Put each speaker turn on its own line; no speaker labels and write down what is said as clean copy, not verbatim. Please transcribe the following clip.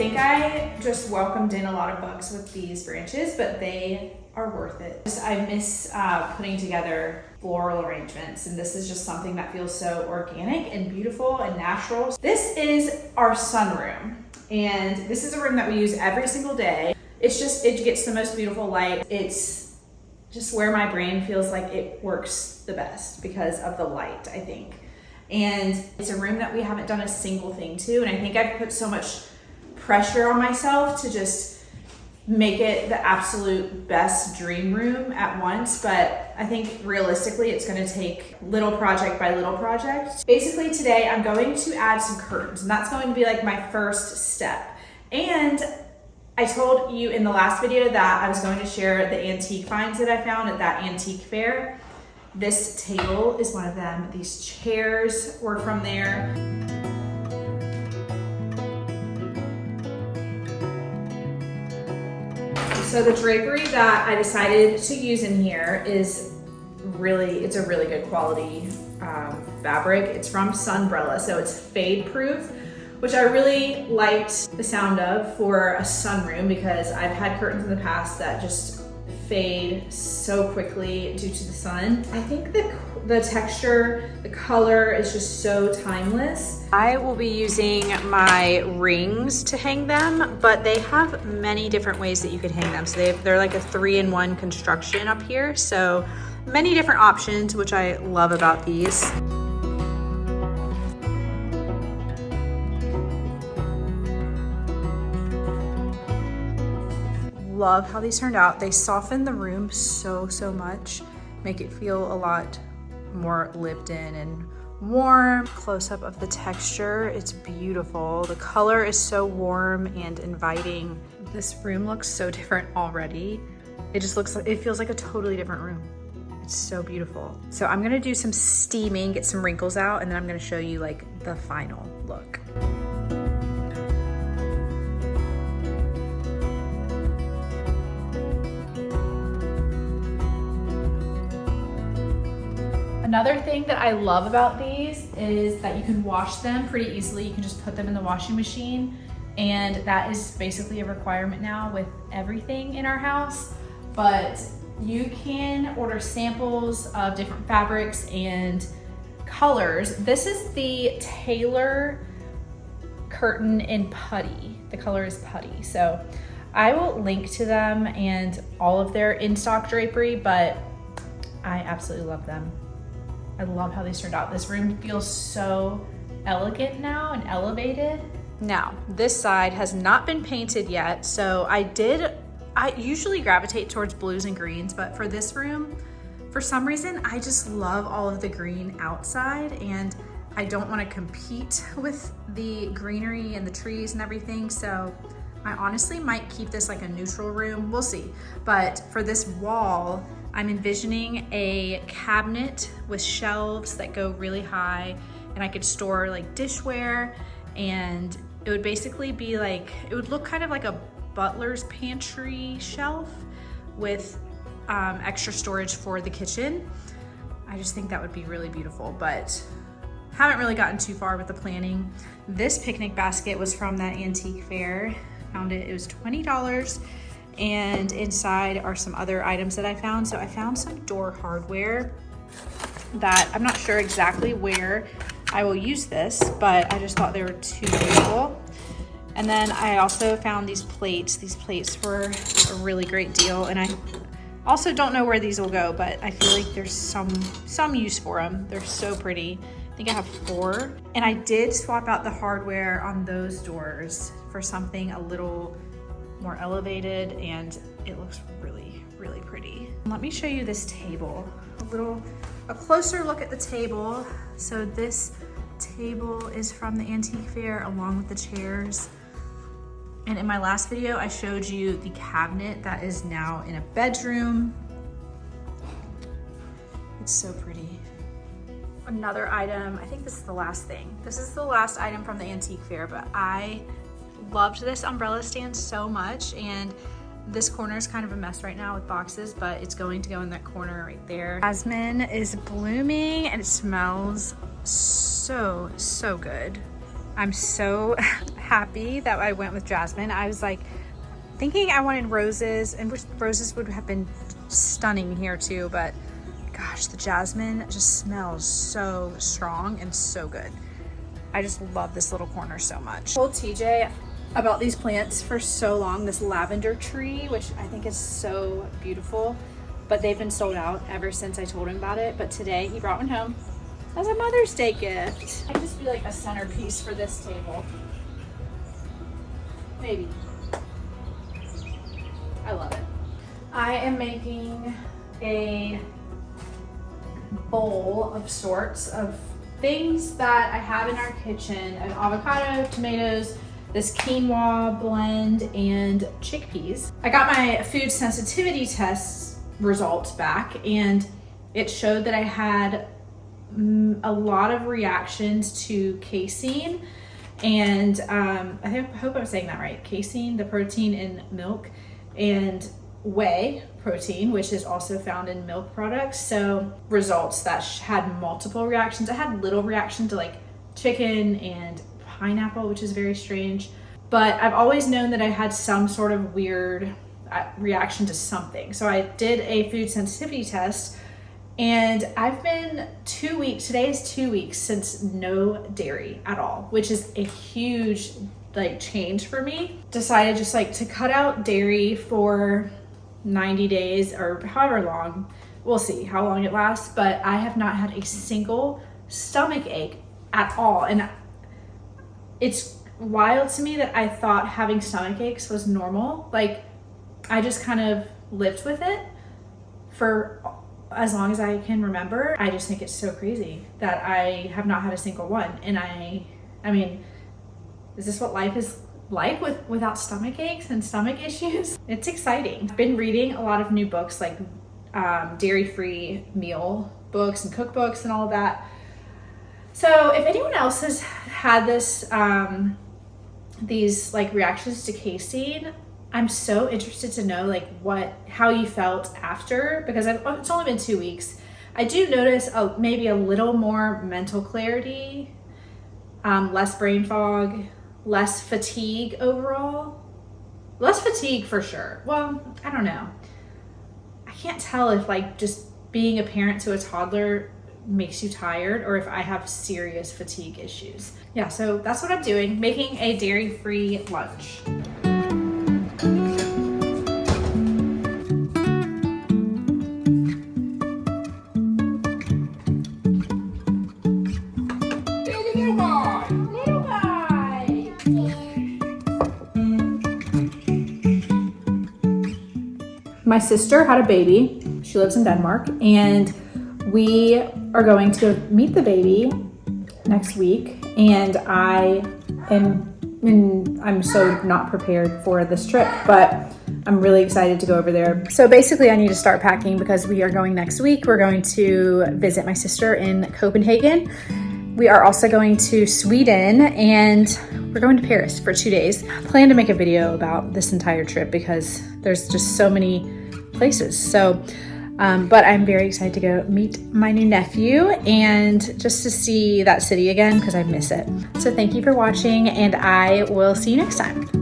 think I just welcomed in a lot of bugs with these branches, but they are worth it. I miss putting together floral arrangements, and this is just something that feels so organic and beautiful and natural. This is our sunroom, and this is a room that we use every single day. It's just, it gets the most beautiful light. It's just where my brain feels like it works the best because of the light, I think. And it's a room that we haven't done a single thing to, and I think I've put so much pressure on myself to just make it the absolute best dream room at once, but I think realistically it's gonna take little project by little project. Basically today I'm going to add some curtains, and that's going to be like my first step. And I told you in the last video that I was going to share the antique finds that I found at that antique fair. This table is one of them. These chairs were from there. So the drapery that I decided to use in here is really, it's a really good quality fabric. It's from Sunbrella, so it's fade proof, which I really liked the sound of for a sunroom because I've had curtains in the past that just fade so quickly due to the sun. I think the texture, the color is just so timeless. I will be using my rings to hang them, but they have many different ways that you could hang them. So they're like a 3-in-1 construction up here. So many different options, which I love about these. Love how these turned out. They soften the room so much, make it feel a lot more lived in and warm. Close up of the texture, it's beautiful. The color is so warm and inviting. This room looks so different already. It just looks like, it feels like a totally different room. It's so beautiful. So I'm gonna do some steaming, get some wrinkles out, and then I'm gonna show you like the final look. Another thing that I love about these is that you can wash them pretty easily. You can just put them in the washing machine, and that is basically a requirement now with everything in our house. But you can order samples of different fabrics and colors. This is the Taylor curtain in putty. The color is putty. So I will link to them and all of their in-stock drapery, but I absolutely love them. I love how these turned out. This room feels so elegant now and elevated. Now, this side has not been painted yet, so I usually gravitate towards blues and greens, but for this room, for some reason, I just love all of the green outside, and I don't want to compete with the greenery and the trees and everything, so I honestly might keep this like a neutral room. We'll see. But for this wall, I'm envisioning a cabinet with shelves that go really high, and I could store like dishware, and it would basically be like, it would look kind of like a butler's pantry shelf with extra storage for the kitchen. I just think that would be really beautiful, but haven't really gotten too far with the planning. This picnic basket was from that antique fair. Found it, it was $20. And inside are some other items that I found. So I found some door hardware that I'm not sure exactly where I will use this, but I just thought they were too beautiful. And then I also found these plates. These plates were a really great deal, and I also don't know where these will go, but I feel like there's some use for them. They're so pretty. I think I have 4. And I did swap out the hardware on those doors for something a little more elevated, and it looks really pretty. Let me show you this table. A closer look at the table. So this table is from the antique fair along with the chairs. And in my last video, I showed you the cabinet that is now in a bedroom. It's so pretty. Another item, I think this is the last thing. This is the last item from the antique fair, but I loved this umbrella stand so much, and this corner is kind of a mess right now with boxes, but it's going to go in that corner right there. Jasmine is blooming and it smells so good. I'm so happy that I went with jasmine. I was like thinking I wanted roses, and roses would have been stunning here too, but gosh, the jasmine just smells so strong and so good. I just love this little corner so much. I told TJ about these plants for so long, this lavender tree, which I think is so beautiful, but they've been sold out ever since I told him about it. But today he brought one home as a Mother's Day gift. I could just be like a centerpiece for this table. Maybe. I love it. I am making a bowl of sorts of things that I have in our kitchen: an avocado, tomatoes, this quinoa blend, and chickpeas. I got my food sensitivity test results back, and it showed that I had a lot of reactions to casein, and I hope I'm saying that right. Casein, the protein in milk, and whey protein, which is also found in milk products. So results that had multiple reactions. I had little reaction to like chicken and pineapple, which is very strange, but I've always known that I had some sort of weird reaction to something. So I did a food sensitivity test, and I've been 2 weeks, today is 2 weeks since no dairy at all, which is a huge like change for me. Decided just like to cut out dairy for 90 days or however long. We'll see how long it lasts, but I have not had a single stomach ache at all. And it's wild to me that I thought having stomach aches was normal. Like, I just kind of lived with it for as long as I can remember. I just think it's so crazy that I have not had a single one. And I mean, is this what life is like without stomach aches and stomach issues? It's exciting. I've been reading a lot of new books, like dairy-free meal books and cookbooks and all of that. So if anyone else has had this, these like reactions to casein, I'm so interested to know like how you felt after, because it's only been 2 weeks. I do notice maybe a little more mental clarity, less brain fog, less fatigue overall. Less fatigue for sure. Well, I don't know. I can't tell if like just being a parent to a toddler makes you tired or if I have serious fatigue issues. Yeah, so that's what I'm doing, making a dairy-free lunch. My sister had a baby. She lives in Denmark, and we are going to go meet the baby next week, and I'm so not prepared for this trip, but I'm really excited to go over there. So basically I need to start packing because we are going next week. We're going to visit my sister in Copenhagen. We are also going to Sweden, and we're going to Paris for 2 days. I plan to make a video about this entire trip because there's just so many places. So, but I'm very excited to go meet my new nephew and just to see that city again because I miss it. So thank you for watching, and I will see you next time.